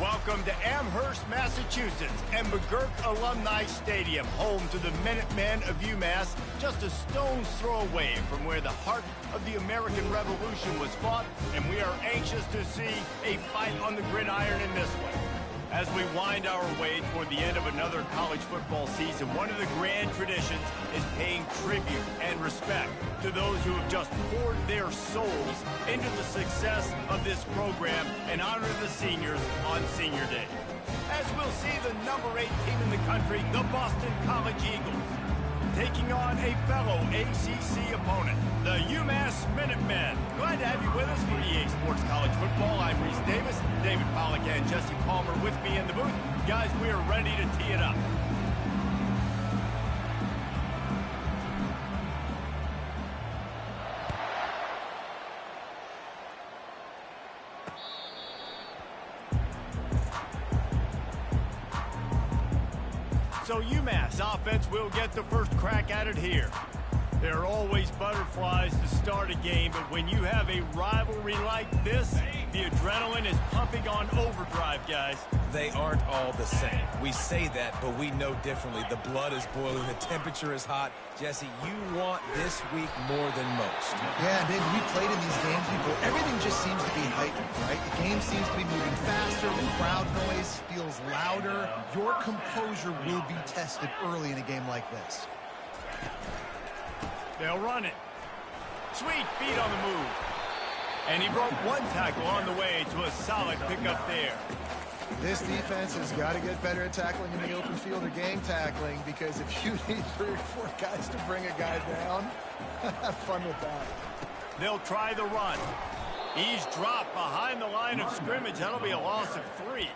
Welcome to Amherst, Massachusetts, and McGurk Alumni Stadium, home to the Minutemen of UMass, just a stone's throw away from where the heart of the American Revolution was fought, and we are anxious to see a fight on the gridiron in this one. As we wind our way toward the end of another college football season, one of the grand traditions is paying tribute and respect to those who have just poured their souls into the success of this program and honor the seniors on Senior Day. As we'll see the number 8 team in the country, the Boston College Eagles, taking on a fellow ACC opponent, the UMass Minutemen. Glad to have you with us for EA Sports College Football. I'm Reese Davis, David Pollack and Jesse Palmer with me in the booth. Guys, we are ready to tee it up. So UMass offense will get the first crack at it here. There are always butterflies to start a game, but when you have a rivalry like this, the adrenaline is pumping on overdrive, guys. They aren't all the same. We say that, but we know differently. The blood is boiling, the temperature is hot. Jesse, you want this week more than most. Yeah, David, we played in these games before. Everything just seems to be heightened, right? The game seems to be moving faster. The crowd noise feels louder. Your composure will be tested early in a game like this. They'll run it. Sweet feet on the move. And he broke one tackle on the way to a solid pickup there. This defense has got to get better at tackling in the open field or game tackling, because if you need 3 or 4 guys to bring a guy down, have fun with that. They'll try the run. He's dropped behind the line of scrimmage. That'll be a loss of 3.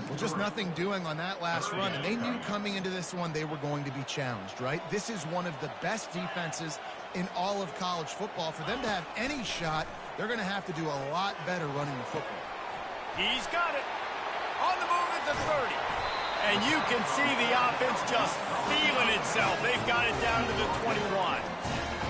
Well, just nothing doing on that last run, and they knew coming into this one they were going to be challenged, right? This is one of the best defenses in all of college football. For them to have any shot, they're going to have to do a lot better running the football. He's got it. On the move at the 30. And you can see the offense just feeling itself. They've got it down to the 21.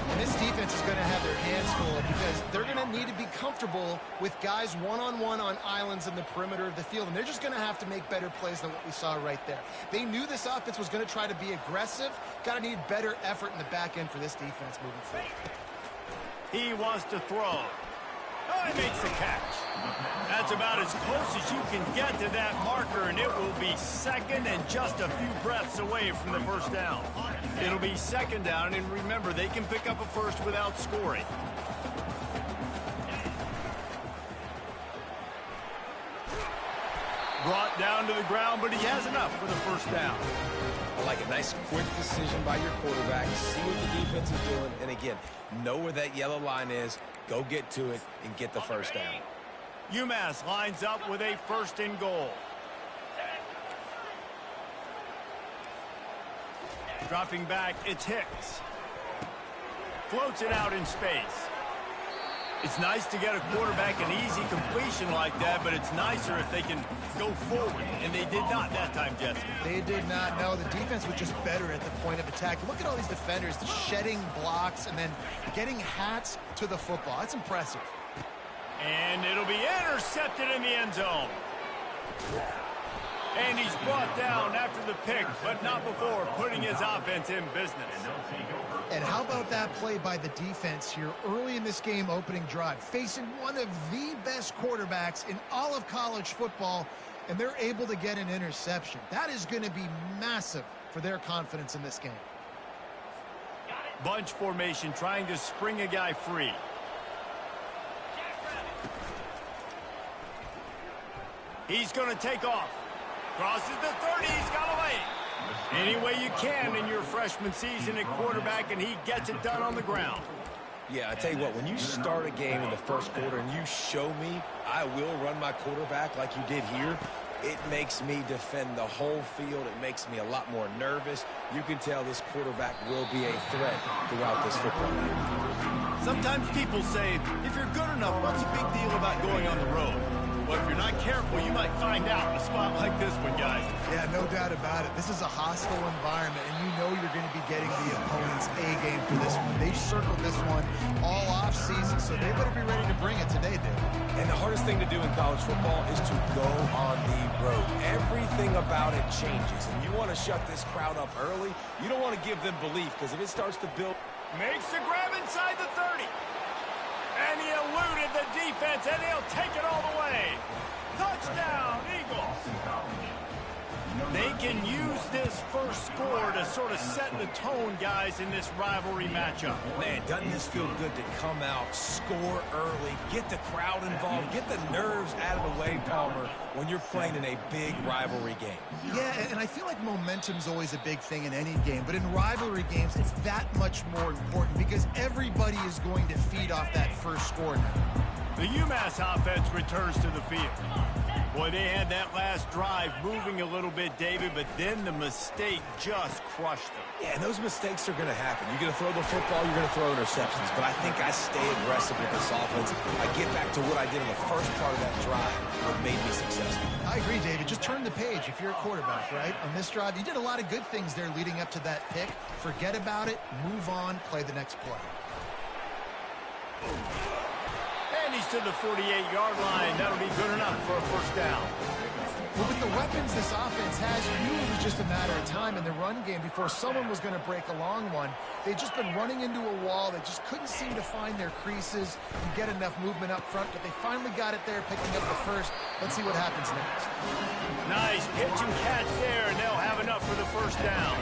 And this defense is going to have their hands full because they're going to need to be comfortable with guys one-on-one on islands in the perimeter of the field. And they're just going to have to make better plays than what we saw right there. They knew this offense was going to try to be aggressive. Got to need better effort in the back end for this defense moving forward. He wants to throw. Oh, he makes the catch. That's about as close as you can get to that marker, and it will be second and just a few breaths away from the first down. It'll be second down, and remember, they can pick up a first without scoring. Brought down to the ground, but he has enough for the first down. I like a nice quick decision by your quarterback. See what the defense is doing, and again, know where that yellow line is. Go get to it and get the first down. UMass lines up with a first and goal. Dropping back, it's Hicks. Floats it out in space. It's nice to get a quarterback an easy completion like that, but it's nicer if they can go forward. And they did not that time, Jesse. They did not. No, the defense was just better at the point of attack. Look at all these defenders, the shedding blocks and then getting hats to the football. That's impressive. And it'll be intercepted in the end zone. And he's brought down after the pick, but not before putting his offense in business. And how about that play by the defense here early in this game opening drive, facing one of the best quarterbacks in all of college football, and they're able to get an interception. That is going to be massive for their confidence in this game. Bunch formation, trying to spring a guy free. He's going to take off. Crosses the 30, he's got away. Any way you can in your freshman season at quarterback, and he gets it done on the ground. Yeah, I tell you what, when you start a game in the first quarter and you show me I will run my quarterback like you did here, it makes me defend the whole field. It makes me a lot more nervous. You can tell this quarterback will be a threat throughout this football game. Sometimes people say, if you're good enough, what's the big deal about going on the road? Well, if you're not careful, you might find out in a spot like this one, guys. Yeah, no doubt about it. This is a hostile environment, and you know you're going to be getting the opponent's A game for this one. They circled this one all off season, so they better be ready to bring it today, Dave. And the hardest thing to do in college football is to go on the road. Everything about it changes, and you want to shut this crowd up early. You don't want to give them belief, because if it starts to build... Makes the grab inside the 30. And he eluded the defense, and he'll take it all the way. Touchdown, Eagles. They can use this first score to sort of set the tone, guys, in this rivalry matchup. Man, doesn't this feel good to come out, score early, get the crowd involved, get the nerves out of the way, Palmer, when you're playing in a big rivalry game. Yeah, and I feel like momentum's always a big thing in any game, but in rivalry games, it's that much more important because everybody is going to feed off that first score now. The UMass offense returns to the field. Boy, they had that last drive moving a little bit, David, but then the mistake just crushed them. Yeah, and those mistakes are going to happen. You're going to throw the football, you're going to throw interceptions, but I think I stay aggressive with this offense. I get back to what I did in the first part of that drive, what made me successful. I agree, David. Just turn the page if you're a quarterback, right? On this drive, you did a lot of good things there leading up to that pick. Forget about it, move on, play the next play. And he's to the 48-yard line. That'll be good enough for a first down. Well, with the weapons this offense has, you knew it was just a matter of time in the run game before someone was going to break a long one. They've just been running into a wall. They just couldn't seem to find their creases and get enough movement up front, but they finally got it there, picking up the first. Let's see what happens next. Nice pitch and catch there, and they'll have enough for the first down.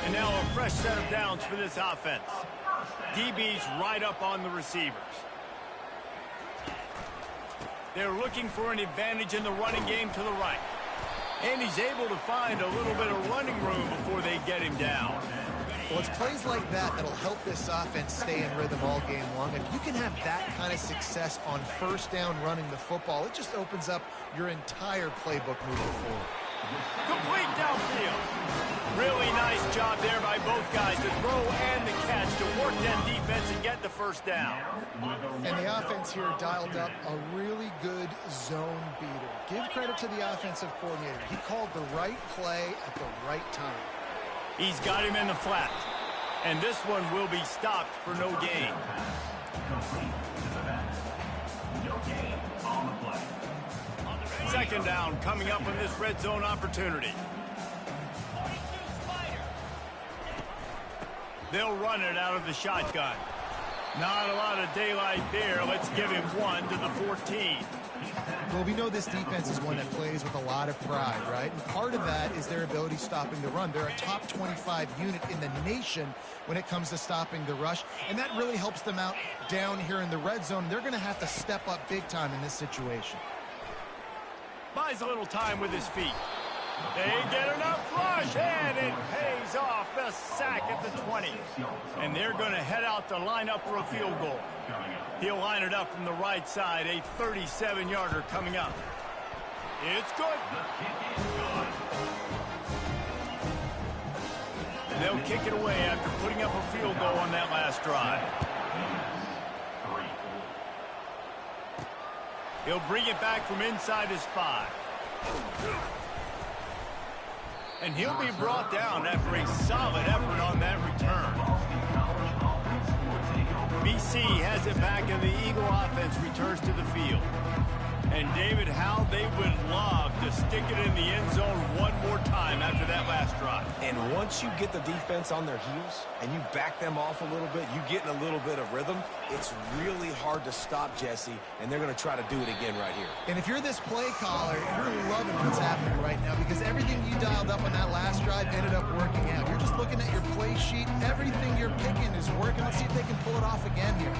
And now a fresh set of downs for this offense. DB's right up on the receivers. They're looking for an advantage in the running game to the right. And he's able to find a little bit of running room before they get him down. Well, it's plays like that that'll help this offense stay in rhythm all game long. If you can have that kind of success on first down running the football, it just opens up your entire playbook moving forward. Complete downfield. Really nice job there by both guys to throw and the catch to work that defense and get the first down. And the offense here dialed up a really good zone beater. Give credit to the offensive coordinator. He called the right play at the right time. He's got him in the flat. And this one will be stopped for no gain. Second down coming up in this red zone opportunity. They'll run it out of the shotgun. Not a lot of daylight there. Let's give him one to the 14. Well, we know this defense is one that plays with a lot of pride, right? And part of that is their ability stopping the run. They're a top 25 unit in the nation when it comes to stopping the rush, and that really helps them out down here in the red zone. They're going to have to step up big time in this situation. Buys a little time with his feet. They get enough rush, and it pays off. The sack at the 20. And they're going to head out to line up for a field goal. He'll line it up from the right side. A 37-yarder coming up. It's good. And they'll kick it away after putting up a field goal on that last drive. He'll bring it back from inside his 5. And he'll be brought down after a solid effort on that return. BC has it back, and the Eagle offense returns to the field. And, David, how they would love to stick it in the end zone one more time after that last drive. And once you get the defense on their heels and you back them off a little bit, you get in a little bit of rhythm, it's really hard to stop, Jesse, and they're going to try to do it again right here. And if you're this play caller, you're loving what's happening right now because everything you dialed up on that last drive ended up working out. You're just looking at your play sheet. Everything you're picking is working. Let's see if they can pull it off again here.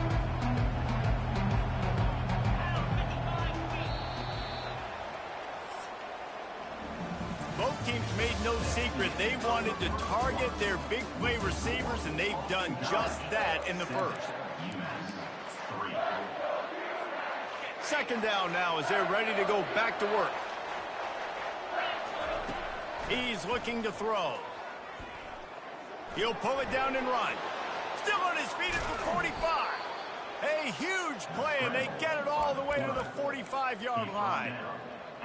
Both teams made no secret they wanted to target their big play receivers, and they've done just that in the first. Second down now as they're ready to go back to work. He's looking to throw. He'll pull it down and run. Still on his feet at the 45. A huge play, and they get it all the way to the 45-yard line.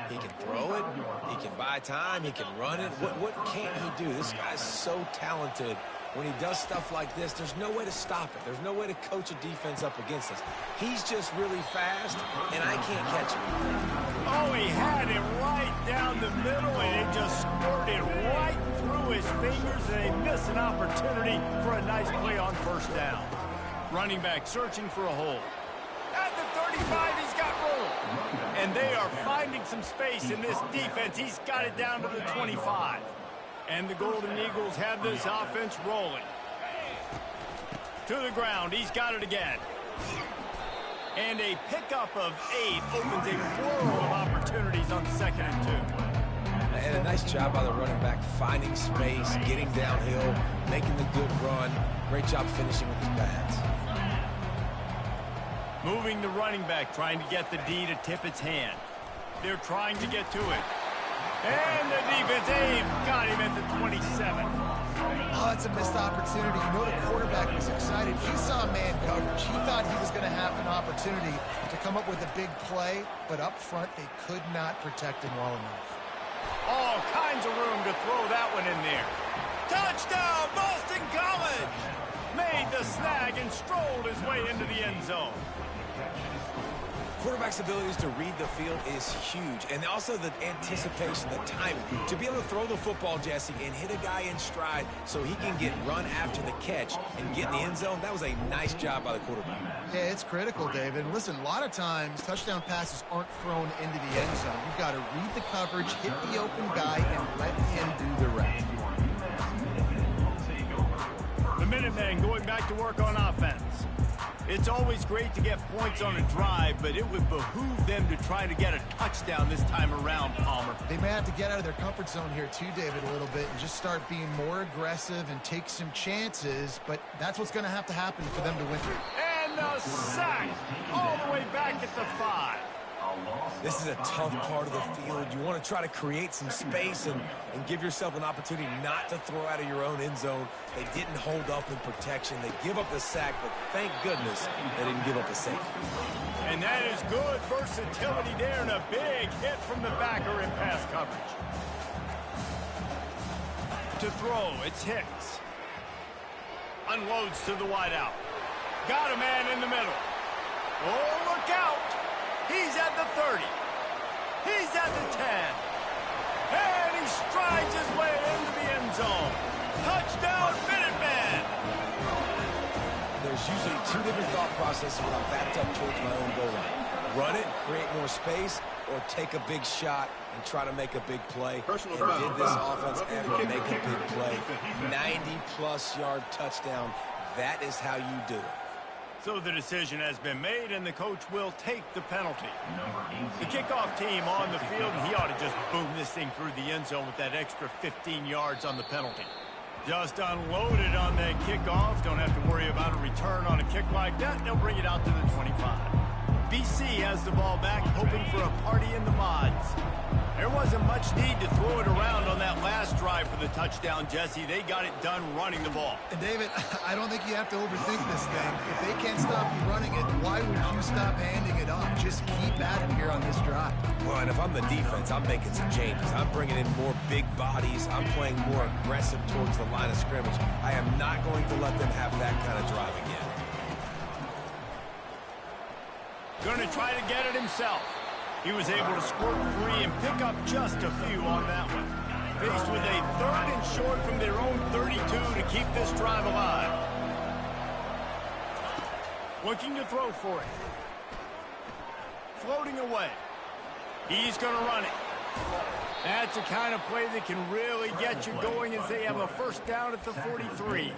He can throw it, he can buy time, he can run it. What can't he do? This guy's so talented when he does stuff like this, there's no way to stop it. There's no way to coach a defense up against us. He's just really fast, and I can't catch him. Oh, he had it right down the middle, and it just squirted right through his fingers, and they miss an opportunity for a nice play on first down. Running back searching for a hole. At the 35, he's got room. And they are finding some space in this defense. He's got it down to the 25. And the Golden Eagles have this offense rolling. To the ground, he's got it again. And a pickup of 8 opens a world of opportunities on 2nd and 2. And a nice job by the running back, finding space, getting downhill, making the good run. Great job finishing with his pads. Moving the running back, trying to get the D to tip its hand. They're trying to get to it. And the defense, got him at the 27. Oh, it's a missed opportunity. You know the quarterback was excited. He saw man coverage. He thought he was going to have an opportunity to come up with a big play, but up front, they could not protect him well enough. All kinds of room to throw that one in there. Touchdown, Boston College! Made the snag and strolled his way into the end zone. Quarterback's abilities to read the field is huge, and also the anticipation, the timing. To be able to throw the football, Jesse, and hit a guy in stride so he can get run after the catch and get in the end zone, that was a nice job by the quarterback. Yeah, it's critical, David. And listen, a lot of times, touchdown passes aren't thrown into the end zone. You've got to read the coverage, hit the open guy, and let him do the rest. The Minutemen going back to work on offense. It's always great to get points on a drive, but it would behoove them to try to get a touchdown this time around, Palmer. They may have to get out of their comfort zone here too, David, a little bit, and just start being more aggressive and take some chances, but that's what's going to have to happen for them to win. And the sack all the way back at the 5. This is a tough part of the field. You want to try to create some space and give yourself an opportunity not to throw out of your own end zone. They didn't hold up in protection. They give up the sack, but thank goodness they didn't give up the safety. And that is good versatility there and a big hit from the backer in pass coverage. To throw, it's Hicks. Unloads to the wideout. Got a man in the middle. Oh, look out! He's at the 30. He's at the 10. And he strides his way into the end zone. Touchdown, Minutemen! There's usually 2 different thought processes when I'm backed up towards my own goal line. Run it, create more space, or take a big shot and try to make a big play. And did this offense ever make a big play? 90-plus yard touchdown. That is how you do it. So the decision has been made, and the coach will take the penalty. The kickoff team on the field, and he ought to just boom this thing through the end zone with that extra 15 yards on the penalty. Just unloaded on that kickoff. Don't have to worry about a return on a kick like that. They'll bring it out to the 25. BC has the ball back, hoping for a party in the mods. There wasn't much need to throw it around on that last drive for the touchdown, Jesse. They got it done running the ball. And David, I don't think you have to overthink this thing. If they can't stop you running it, why would you stop handing it off? Just keep at it here on this drive. Well, and if I'm the defense, I'm making some changes. I'm bringing in more big bodies. I'm playing more aggressive towards the line of scrimmage. I am not going to let them have that kind of drive again. Going to try to get it himself. He was able to squirt free and pick up just a few on that one. Faced with a 3rd and short from their own 32 to keep this drive alive. Looking to throw for it. Floating away. He's going to run it. That's the kind of play that can really get you going as they have a first down at the 43.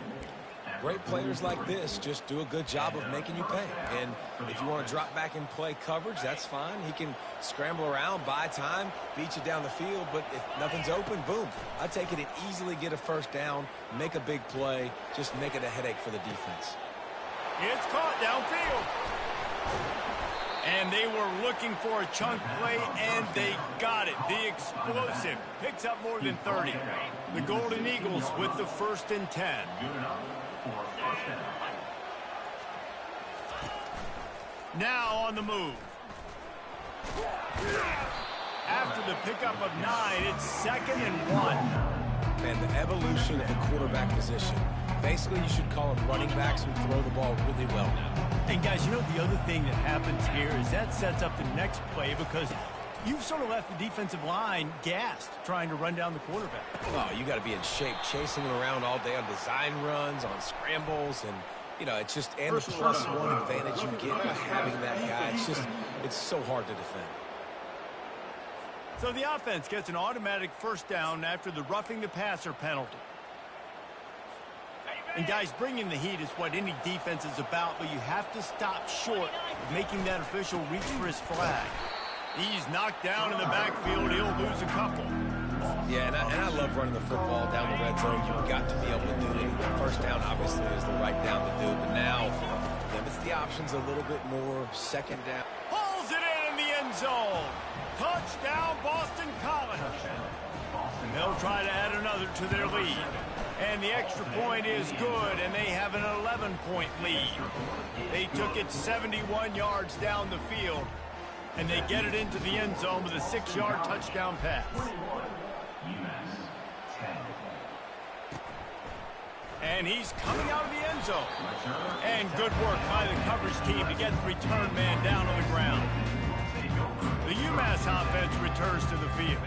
Great players like this just do a good job of making you pay. And if you want to drop back and play coverage, that's fine. He can scramble around, buy time, beat you down the field. But if nothing's open, boom. I take it and easily get a first down, make a big play, just make it a headache for the defense. It's caught downfield. And they were looking for a chunk play, and they got it. The explosive picks up more than 30. The Golden Eagles with the 1st and 10. Now on the move. After the pickup of 9, it's 2nd and 1. Man, the evolution of the quarterback position Basically, you should call them running backs who throw the ball really well now. And guys, you know the other thing that happens here is that sets up the next play because you've sort of left the defensive line gassed trying to run down the quarterback. Oh, you got to be in shape, chasing him around all day on design runs, on scrambles, and you know, it's just, and the +1 advantage you get by having that guy. It's so hard to defend. So the offense gets an automatic first down after the roughing the passer penalty. And guys, bringing the heat is what any defense is about, but you have to stop short of making that official reach for his flag. He's knocked down in the backfield. He'll lose a couple. Yeah, and I love running the football down the red zone. You've got to be able to do it. First down, obviously, is the right down to do, but now limits the options a little bit more. Second down. Pulls it in the end zone. Touchdown, Boston College. They'll try to add another to their lead. And the extra point is good, and they have an 11-point lead. They took it 71 yards down the field, and they get it into the end zone with a 6-yard touchdown pass. And he's coming out of the end zone. And good work by the coverage team to get the return man down on the ground. The UMass offense returns to the field.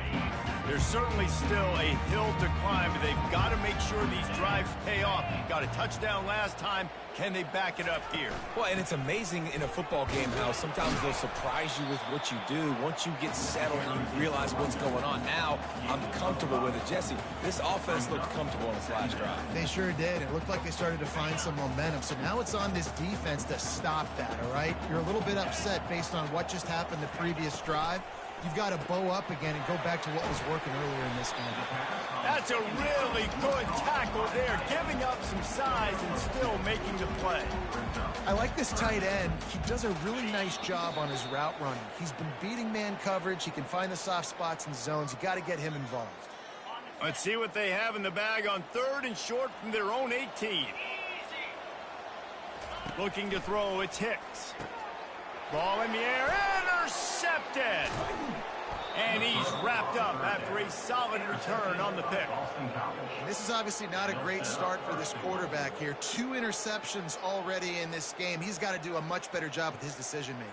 There's certainly still a hill to climb, but they've got to make sure these drives pay off. Got a touchdown last time. Can they back it up here? Well, and it's amazing in a football game how sometimes they'll surprise you with what you do. Once you get settled and you realize what's going on, now I'm comfortable with it. Jesse, this offense looked comfortable on its last drive. They sure did. It looked like they started to find some momentum. So now it's on this defense to stop that, all right? You're a little bit upset based on what just happened the previous drive. You've got to bow up again and go back to what was working earlier in this game. That's a really good tackle there, giving up some size and still making the play. I like this tight end. He does a really nice job on his route running. He's been beating man coverage. He can find the soft spots and zones. You got to get him involved. Let's see what they have in the bag on 3rd and short from their own 18. Looking to throw, it's Hicks. Ball in the air, intercepted! And he's wrapped up after a solid return on the pick. And this is obviously not a great start for this quarterback here. 2 interceptions already in this game. He's got to do a much better job with his decision-making.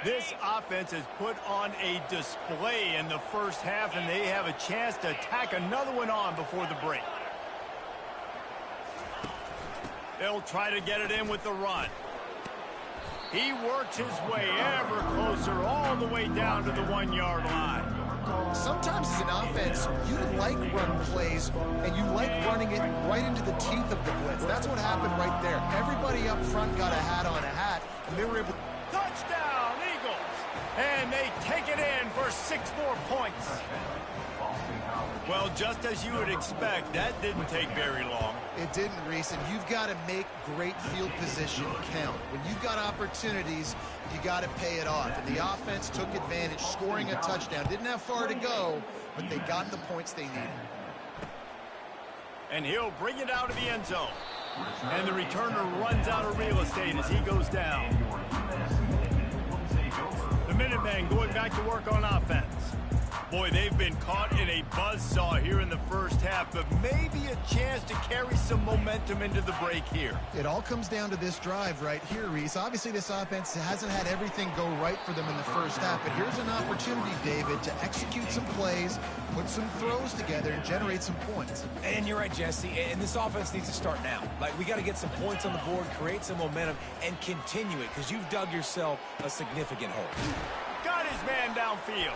This offense has put on a display in the first half, and they have a chance to tack another one on before the break. They'll try to get it in with the run. He works his way ever closer all the way down to the 1-yard line. Sometimes as an offense, you like run plays, and you like running it right into the teeth of the blitz. That's what happened right there. Everybody up front got a hat on a hat, and they were able to... Touchdown, Eagles! And they take it in for 6 more points. Well, just as you would expect, that didn't take very long. It didn't, Reese, and you've got to make great field position count. When you've got opportunities, you got to pay it off. And the offense took advantage, scoring a touchdown. Didn't have far to go, but they got the points they needed. And he'll bring it out of the end zone. And the returner runs out of real estate as he goes down. The Minutemen going back to work on offense. Boy, they've been caught in a buzzsaw here in the first half, but maybe a chance to carry some momentum into the break here. It all comes down to this drive right here, Reese. Obviously, this offense hasn't had everything go right for them in the first half, but here's an opportunity, David, to execute some plays, put some throws together, and generate some points. And you're right, Jesse, and this offense needs to start now. Like, we got to get some points on the board, create some momentum, and continue it, because you've dug yourself a significant hole. Got his man downfield.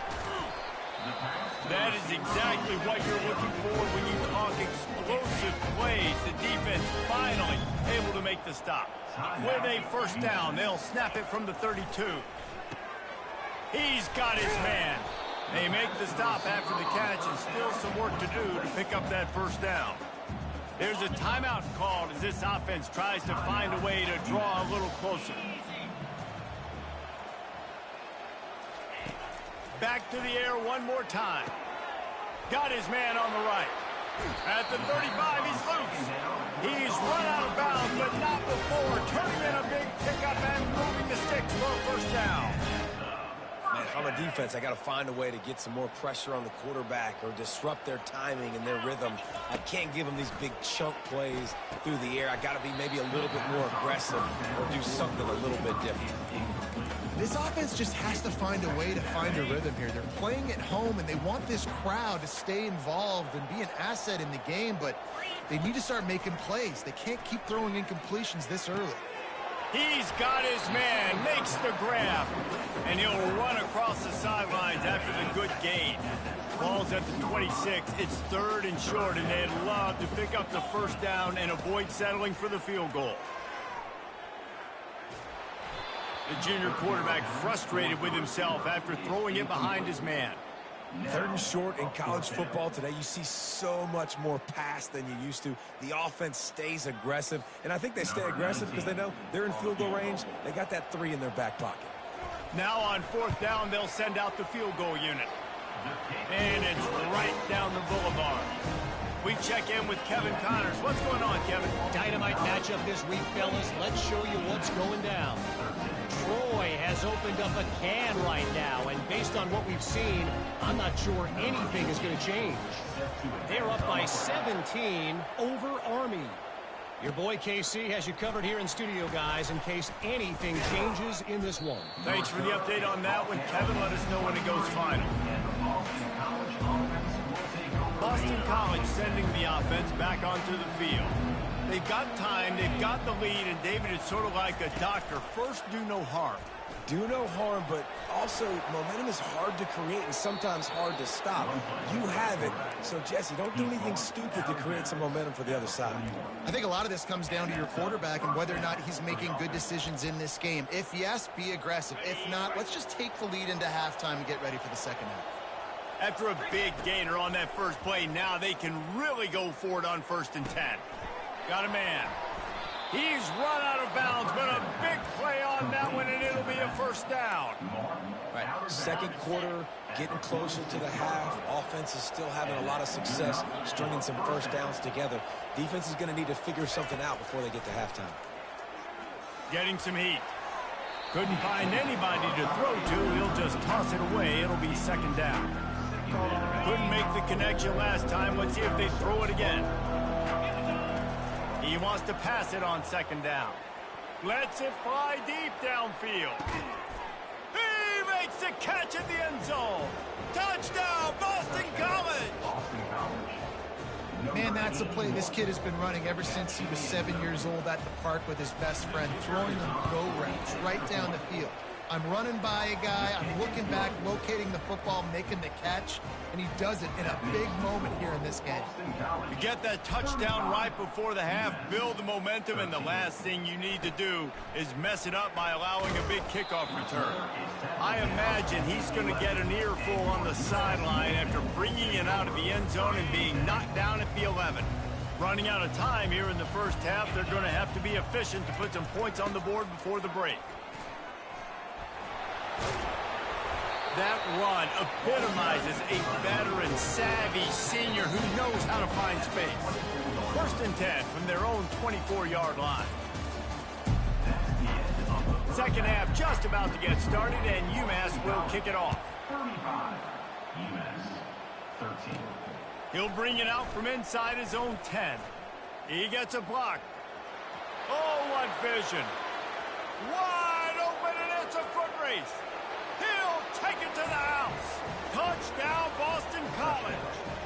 That is exactly what you're looking for when you talk explosive plays. The defense finally able to make the stop. With a first down, they'll snap it from the 32. He's got his man. They make the stop after the catch, and still some work to do to pick up that first down. There's a timeout called as this offense tries to find a way to draw a little closer. Back to the air one more time. Got his man on the right. At the 35, he's loose. He's run out of bounds, but not before turning in a big pickup and moving the sticks for a first down. Man, if I'm a defense, I got to find a way to get some more pressure on the quarterback or disrupt their timing and their rhythm. I can't give them these big chunk plays through the air. I got to be maybe a little bit more aggressive or do something a little bit different. This offense just has to find a way to find a rhythm here. They're playing at home, and they want this crowd to stay involved and be an asset in the game, but they need to start making plays. They can't keep throwing incompletions this early. He's got his man, makes the grab, and he'll run across the sidelines after the good gain. Ball's at the 26. It's 3rd and short, and they'd love to pick up the first down and avoid settling for the field goal. The junior quarterback frustrated with himself after throwing it behind his man. 3rd and short in college football today, you see so much more pass than you used to. The offense stays aggressive, and I think they stay aggressive because they know they're in field goal range. They got that 3 in their back pocket. Now on 4th down, they'll send out the field goal unit. And it's right down the boulevard. We check in with Kevin Connors. What's going on, Kevin? Dynamite matchup this week, fellas. Let's show you what's going down. Troy has opened up a can right now, and based on what we've seen, I'm not sure anything is going to change. They're up by 17 over Army. Your boy KC has you covered here in studio, guys, in case anything changes in this one. Thanks for the update on that one, Kevin. Let us know when it goes final. Boston College sending the offense back onto the field. They've got time, they've got the lead, and David, it's sort of like a doctor. First, do no harm. Do no harm, but also momentum is hard to create and sometimes hard to stop. You have it, so Jesse, don't do anything stupid to create some momentum for the other side. I think a lot of this comes down to your quarterback and whether or not he's making good decisions in this game. If yes, be aggressive. If not, let's just take the lead into halftime and get ready for the second half. After a big gainer on that first play, now they can really go for it on 1st and 10. Got a man. He's run out of bounds, but a big play on that one, and it'll be a first down. All right, 2nd quarter, getting closer to the half. Offense is still having a lot of success stringing some first downs together. Defense is going to need to figure something out before they get to halftime. Getting some heat. Couldn't find anybody to throw to. He'll just toss it away. It'll be 2nd down. Couldn't make the connection last time. Let's see if they throw it again. He wants to pass it on 2nd down. Lets it fly deep downfield. He makes the catch in the end zone. Touchdown, Boston College! Man, that's a play this kid has been running ever since he was 7 years old at the park with his best friend, throwing them go routes right down the field. I'm running by a guy, I'm looking back, locating the football, making the catch, and he does it in a big moment here in this game. You get that touchdown right before the half, build the momentum, and the last thing you need to do is mess it up by allowing a big kickoff return. I imagine he's going to get an earful on the sideline after bringing it out of the end zone and being knocked down at the 11. Running out of time here in the first half, they're going to have to be efficient to put some points on the board before the break. That run epitomizes a veteran, savvy senior who knows how to find space. 1st and 10 from their own 24-yard line. 2nd half just about to get started, and UMass will kick it off. 35, UMass 13. He'll bring it out from inside his own 10. He gets a block. Oh, what vision. Wide open, and it's a foot race. He'll take it to the house. Touchdown, Boston College.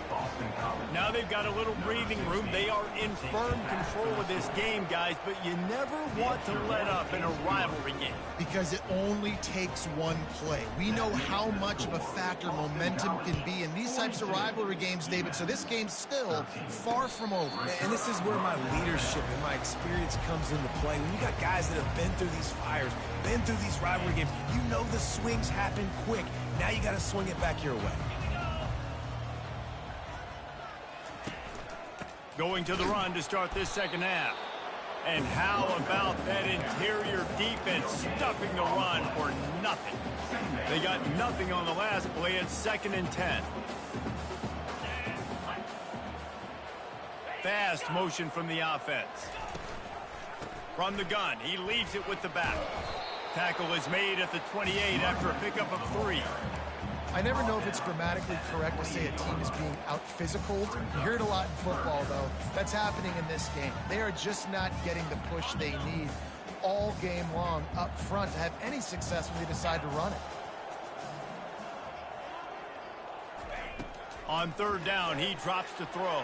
Boston College. Now they've got a little breathing room. They are in firm control of this game, guys, but you never want to let up in a rivalry game. Because it only takes one play. We know how much of a factor momentum can be in these types of rivalry games, David, so this game's still far from over. And this is where my leadership and my experience comes into play. When you got guys that have been through these fires, been through these rivalry games, you know the swings happen quick. Now you got to swing it back your way. Going to the run to start this second half. And how about that interior defense stuffing the run for nothing? They got nothing on the last play. It's 2nd and 10. Fast motion from the offense. From the gun, he leaves it with the back. Tackle is made at the 28 after a pickup of 3. I never know if it's grammatically correct to say a team is being out-physicaled. You hear it a lot in football, though. That's happening in this game. They are just not getting the push they need all game long up front to have any success when they decide to run it. On 3rd down, he drops to throw.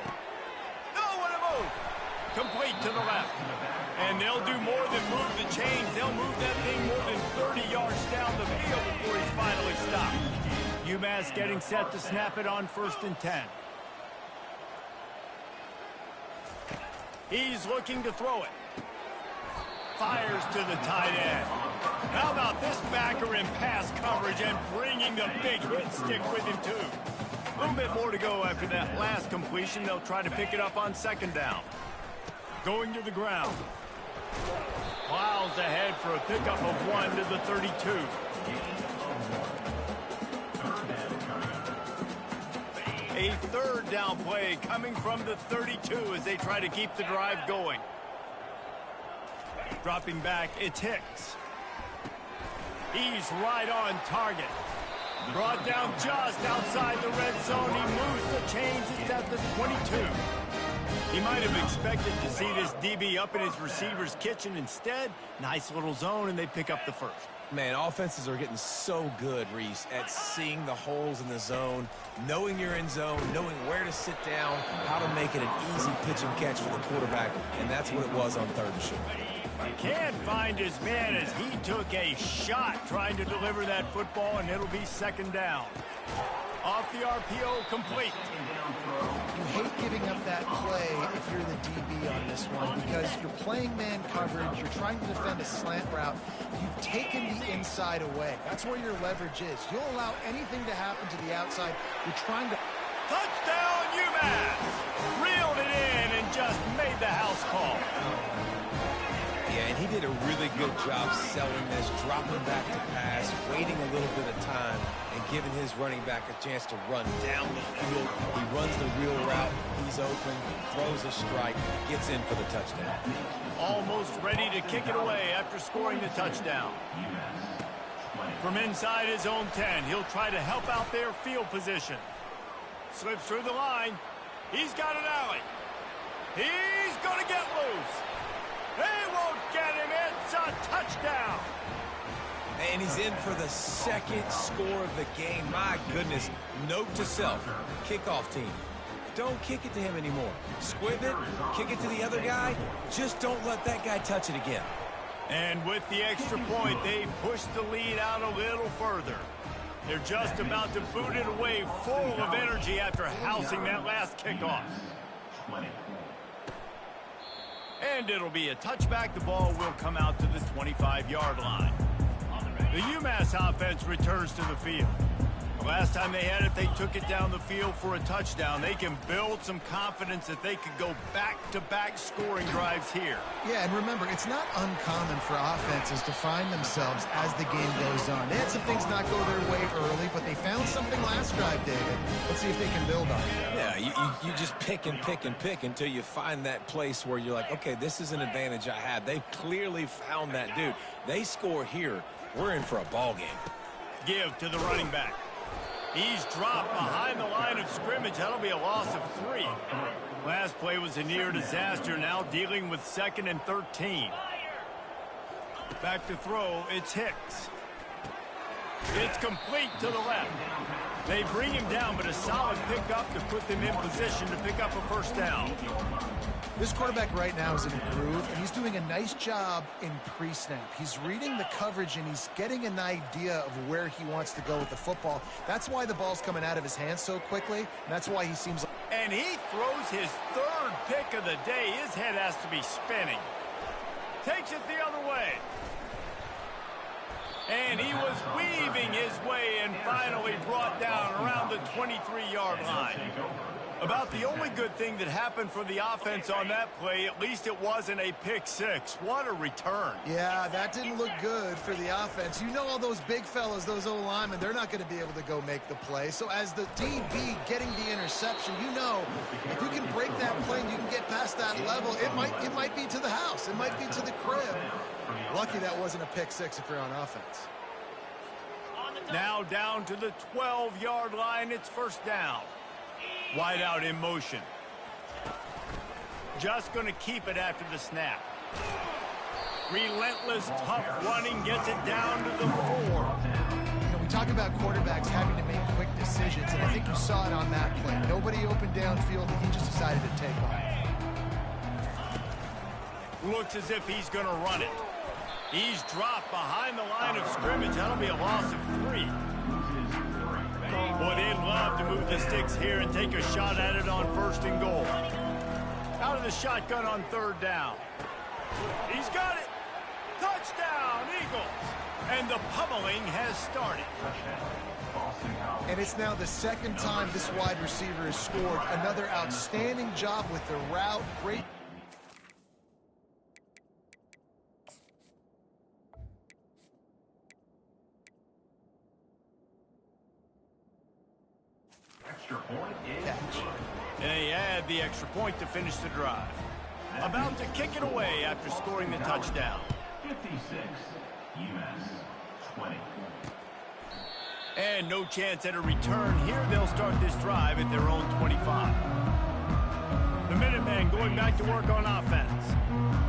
No, what a move! Complete to the left. And they'll do more than move the chains. They'll move that thing more than 30 yards down the field before he's finally stopped. UMass getting set to snap it on 1st and 10. He's looking to throw it. Fires to the tight end. How about this backer in pass coverage and bringing the big hit stick with him, too? A little bit more to go after that last completion. They'll try to pick it up on 2nd down. Going to the ground. Plows ahead for a pickup of 1 to the 32. A 3rd down play coming from the 32 as they try to keep the drive going. Dropping back, it's Hicks. He's right on target. Brought down just outside the red zone. He moves the chains. It's at the 22. He might have expected to see this DB up in his receiver's kitchen. Instead, nice little zone, and they pick up the 1st. Man, offenses are getting so good, Reese, at seeing the holes in the zone, knowing you're in zone, knowing where to sit down, how to make it an easy pitch and catch for the quarterback, and that's what it was on 3rd and short. Can't find his man as he took a shot trying to deliver that football, and it'll be 2nd down. Off the RPO, complete. You hate giving up that play if you're the DB on this one because you're playing man coverage, you're trying to defend a slant route. You've taken the inside away. That's where your leverage is. You'll allow anything to happen to the outside. You're trying to... Touchdown, UMass! Reeled it in and just made the house call. Yeah, and he did a really good job selling this, dropping back to pass, waiting a little bit of time, and giving his running back a chance to run down the field. He runs the real route. He's open, throws a strike, gets in for the touchdown. Almost ready to kick it away after scoring the touchdown. From inside his own 10, he'll try to help out their field position. Slips through the line. He's got an alley. He's going to get loose. They won't get him. It's a touchdown. And he's in for the 2nd score of the game. My goodness. Note to self. Kickoff team. Don't kick it to him anymore. Squib it. Kick it to the other guy. Just don't let that guy touch it again. And with the extra point, they push the lead out a little further. They're just about to boot it away full of energy after housing that last kickoff. And it'll be a touchback. The ball will come out to the 25-yard line. The UMass offense returns to the field. The last time they had it, they took it down the field for a touchdown. They can build some confidence that they could go back-to-back scoring drives here. Yeah, and remember, it's not uncommon for offenses to find themselves as the game goes on. They had some things not go their way early, but they found something last drive, David. Let's see if they can build on it. Yeah, you just pick and pick and pick until you find that place where you're like, okay, this is an advantage I have. They clearly found that dude. They score here. We're in for a ball game. Give to the running back. He's dropped behind the line of scrimmage. That'll be a loss of 3. Last play was a near disaster. Now dealing with 2nd and 13. Back to throw. It's Hicks. It's complete to the left. They bring him down, but a solid pickup to put them in position to pick up a 1st down. This quarterback right now is in a groove, and he's doing a nice job in pre-snap. He's reading the coverage, and he's getting an idea of where he wants to go with the football. That's why the ball's coming out of his hands so quickly, and that's why he seems like... And he throws his 3rd pick of the day. His head has to be spinning. Takes it the other way. And he was weaving his way and finally brought down around the 23-yard line. About the only good thing that happened for the offense on that play, at least it wasn't a pick six. What a return. Yeah, that didn't look good for the offense. You know all those big fellas, those O-linemen, they're not going to be able to go make the play. So as the DB getting the interception, you know, if you can break that play and you can get past that level, it might be to the house. It might be to the crib. Lucky that wasn't a pick six if you're on offense. Now down to the 12-yard line. It's first down. Wide out in motion. Just going to keep it after the snap. Relentless, tough running gets it down to the 4. You know, we talk about quarterbacks having to make quick decisions, and I think you saw it on that play. Nobody opened downfield, and he just decided to take off. Looks as if he's going to run it. He's dropped behind the line of scrimmage. That'll be a loss of 3. Boy, they'd love to move the sticks here and take a shot at it on first and goal. Out of the shotgun on third down. He's got it. Touchdown, Eagles. And the pummeling has started. And it's now the second time this wide receiver has scored. Another outstanding job with the route. Great. And they add the extra point to finish the drive. About to kick it away after scoring the touchdown. 56, Umass 20. And no chance at a return here. They'll start this drive at their own 25. The Minutemen going back to work on offense.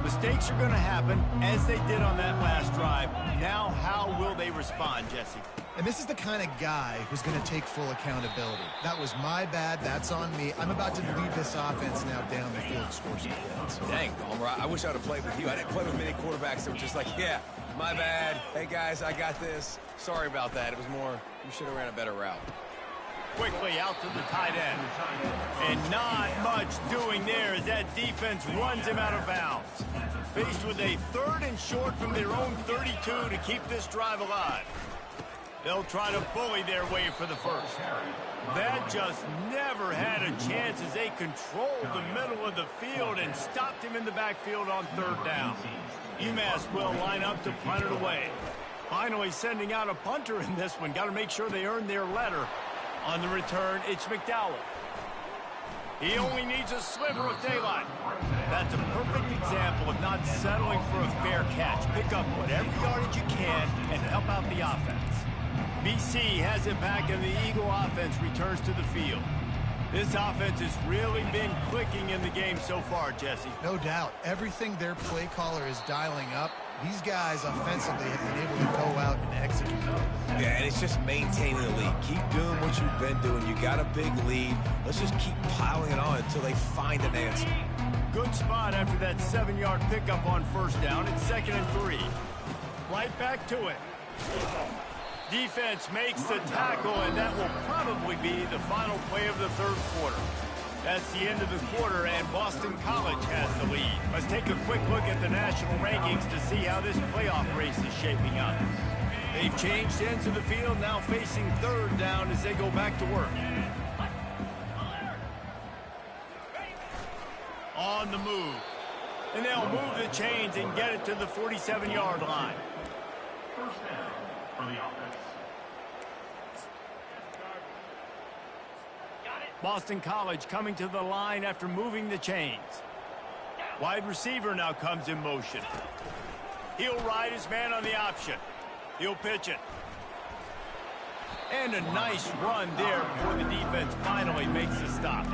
Mistakes are going to happen as they did on that last drive. Now how will they respond, Jesse? And this is the kind of guy who's going to take full accountability. That was my bad. That's on me. I'm about to lead this offense now down the field and score some points. Dang, Homer, I wish I would have played with you. I didn't play with many quarterbacks that were just like, yeah, my bad. Hey, guys, I got this. Sorry about that. It was more, you should have ran a better route. Quickly out to the tight end. And not much doing there as that defense runs him out of bounds. Faced with a 3rd and short from their own 32 to keep this drive alive. They'll try to bully their way for the first. That just never had a chance as they controlled the middle of the field and stopped him in the backfield on 3rd down. UMass will line up to punt it away. Finally sending out a punter in this one. Got to make sure they earn their letter. On the return, it's McDowell. He only needs a sliver of daylight. That's a perfect example of not settling for a fair catch. Pick up whatever yardage you can and help out the offense. BC has it back and the Eagle offense returns to the field. This offense has really been clicking in the game so far, Jesse. No doubt. Everything their play caller is dialing up, these guys offensively have been able to go out and execute. Yeah, and it's just maintaining the lead. Keep doing what you've been doing. You got a big lead. Let's just keep piling it on until they find an answer. Good spot after that 7-yard pickup on first down. It's 2nd and 3. Right back to it. Defense makes the tackle, and that will probably be the final play of the 3rd quarter. That's the end of the quarter, and Boston College has the lead. Let's take a quick look at the national rankings to see how this playoff race is shaping up. They've changed ends of the field, now facing 3rd down as they go back to work. On the move. And they'll move the chains and get it to the 47-yard line. First down for the offense. Boston College coming to the line after moving the chains. Wide receiver now comes in motion. He'll ride his man on the option. He'll pitch it. And a nice run there before the defense finally makes the stop.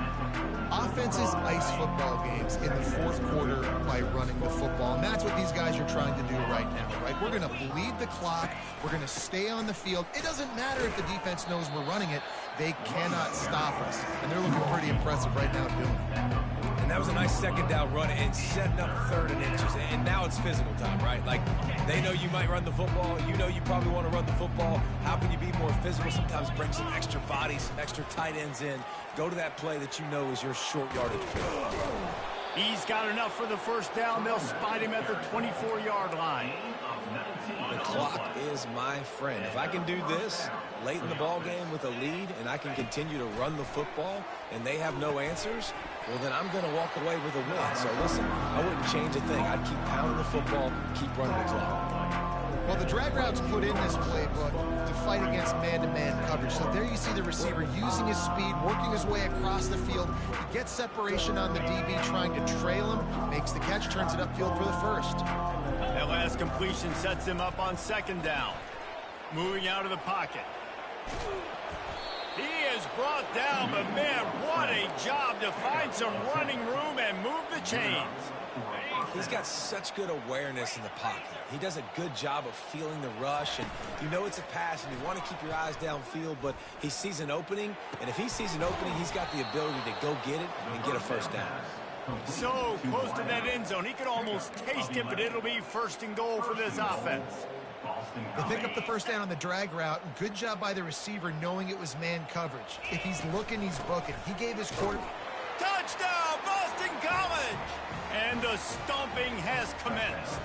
Offenses ice football games in the 4th quarter by running the football, and that's what these guys are trying to do right now, right? We're going to bleed the clock. We're going to stay on the field. It doesn't matter if the defense knows we're running it. They cannot stop us, and they're looking pretty impressive right now doing it. And that was a nice 2nd down run and setting up 3rd and inches. And now it's physical time, right? Like, they know you might run the football. You know you probably want to run the football. How can you be more physical? Sometimes bring some extra bodies, some extra tight ends in. Go to that play that you know is your short yardage play. He's got enough for the first down. They'll spot him at the 24-yard line. The clock is my friend. If I can do this late in the ball game with a lead and I can continue to run the football and they have no answers, well, then I'm going to walk away with a win. So, listen, I wouldn't change a thing. I'd keep pounding the football, keep running the clock. Well, the drag routes put in this playbook to fight against man-to-man coverage. So there you see the receiver using his speed, working his way across the field. He gets separation on the DB, trying to trail him, makes the catch, turns it upfield for the first. That last completion sets him up on second down. Moving out of the pocket. He is brought down, but man, what a job to find some running room and move the chains. He's got such good awareness in the pocket. He does a good job of feeling the rush, and you know it's a pass, and you want to keep your eyes downfield, but he sees an opening, and if he sees an opening, he's got the ability to go get it and get a first down. So close to that end zone, he could almost taste it, but it'll be first and goal for this offense. They pick up the first down on the drag route. Good job by the receiver knowing it was man coverage. If he's looking, he's booking. He gave his quarter. Touchdown, Boston College! And the stomping has commenced.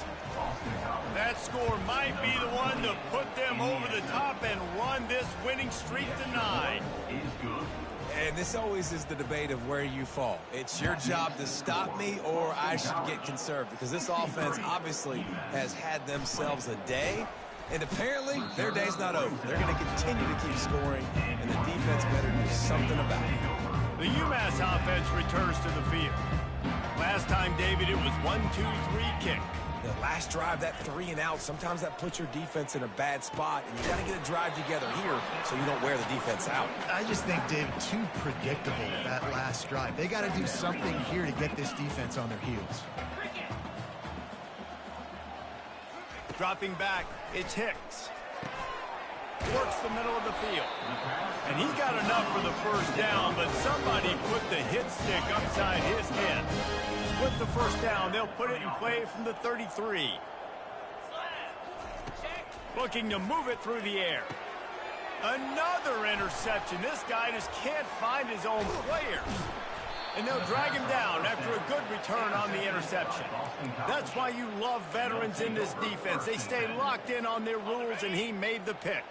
That score might be the one to put them over the top and run this winning streak to 9. And this always is the debate of where you fall. It's your job to stop me or I should get conserved, because this offense obviously has had themselves a day, and apparently their day's not over. They're going to continue to keep scoring, and the defense better do something about it. The UMass offense returns to the field. Last time, David, it was 1-2-3 kick. The last drive, that 3 and out, sometimes that puts your defense in a bad spot, and you got to get a drive together here so you don't wear the defense out. I just think, David, too predictable, that last drive. They got to do something here to get this defense on their heels. Dropping back, it's Hicks. Works the middle of the field. And he got enough for the first down, but somebody put the hit stick upside his head. With the first down, they'll put it in play from the 33. Looking to move it through the air. Another interception. This guy just can't find his own players. And they'll drag him down after a good return on the interception. That's why you love veterans in this defense. They stay locked in on their rules, and he made the pick.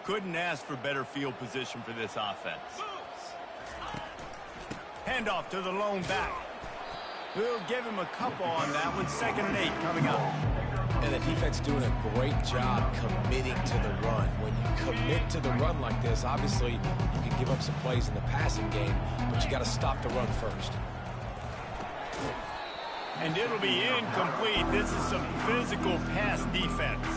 Couldn't ask for better field position for this offense. Handoff to the lone back. We'll give him a couple on that one. 2nd and 8 coming up. And the defense doing a great job committing to the run. When you commit to the run like this, obviously you can give up some plays in the passing game, but you got to stop the run first. And it'll be incomplete. This is some physical pass defense.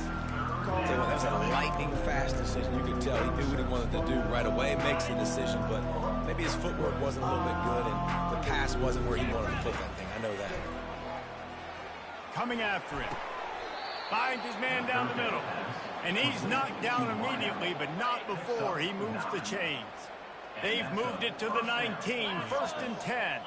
That was a lightning-fast decision. You could tell he knew what he wanted to do right away, makes the decision, but maybe his footwork wasn't a little bit good, and the pass wasn't where he wanted to put that thing. I know that. Coming after him. Finds his man down the middle. And he's knocked down immediately, but not before he moves the chains. They've moved it to the 19, 1st and 10.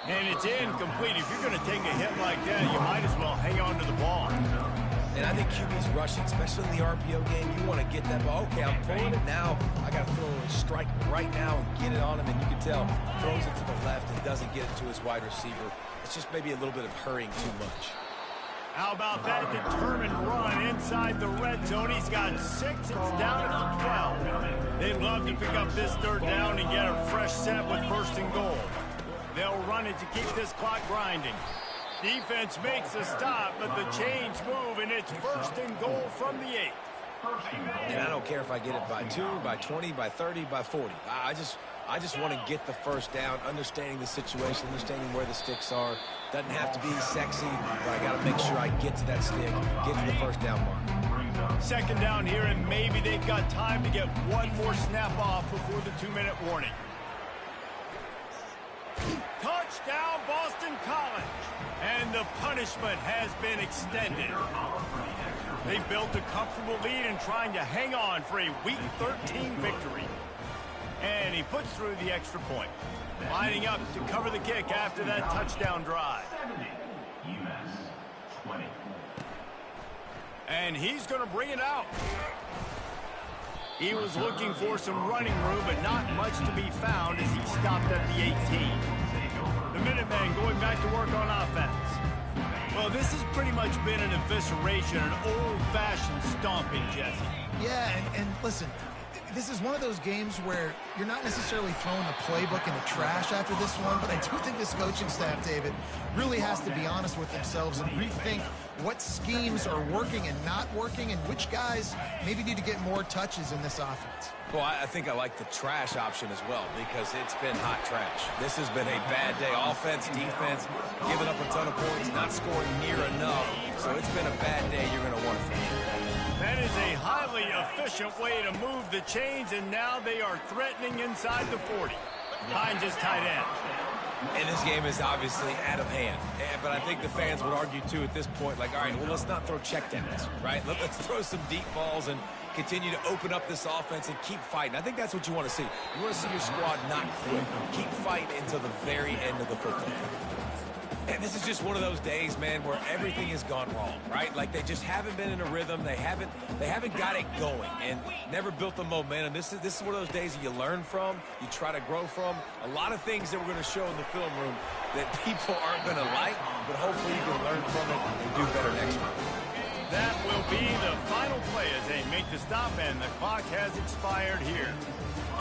And it's incomplete. If you're going to take a hit like that, you might as well hang on to the ball. And I think QB's rushing, especially in the RPO game. You want to get that ball. Okay, I'm pulling it now. I got to throw a strike right now and get it on him. And you can tell, throws it to the left and doesn't get it to his wide receiver. It's just maybe a little bit of hurrying too much. How about that determined run inside the red zone? He's got 6. It's down at the 12. They'd love to pick up this 3rd down and get a fresh set with 1st and goal. They'll run it to keep this clock grinding. Defense makes a stop, but the chains move, and it's 1st and goal from the 8. And I don't care if I get it by 2, by 20, by 30, by 40. I just want to get the first down, understanding the situation, understanding where the sticks are. Doesn't have to be sexy, but I got to make sure I get to that stick, get to the first down mark. 2nd down here, and maybe they've got time to get one more snap off before the 2-minute warning. Touchdown, Boston College. And the punishment has been extended. They've built a comfortable lead and trying to hang on for a Week 13 victory. And he puts through the extra point. Lining up to cover the kick after that touchdown drive. UMass 20. And he's going to bring it out. He was looking for some running room, but not much to be found as he stopped at the 18. The Minutemen going back to work on offense. Well, this has pretty much been an evisceration, an old-fashioned stomping, Jesse. Yeah, and listen, this is one of those games where you're not necessarily throwing the playbook in the trash after this one, but I do think this coaching staff, David, really has to be honest with themselves and rethink what schemes are working and not working and which guys maybe need to get more touches in this offense. Well, I think I like the trash option as well because it's been hot trash. This has been a bad day. Offense, defense, giving up a ton of points, not scoring near enough. So it's been a bad day. You're going to want to finish. That is a highly efficient way to move the chains, and now they are threatening inside the 40. Behind his tight end. And this game is obviously out of hand. But I think the fans would argue, too, at this point, like, all right, well, let's not throw checkdowns, right? Let's throw some deep balls and continue to open up this offense and keep fighting. I think that's what you want to see. You want to see your squad not quit. Keep fighting until the very end of the football game. And this is just one of those days, man, where everything has gone wrong, right? Like they just haven't been in a rhythm. They haven't got it going and never built the momentum. This is one of those days that you learn from, you try to grow from. A lot of things that we're going to show in the film room that people aren't going to like, but hopefully you can learn from it and do better next time. That will be the final play as they make the stop, and the clock has expired here.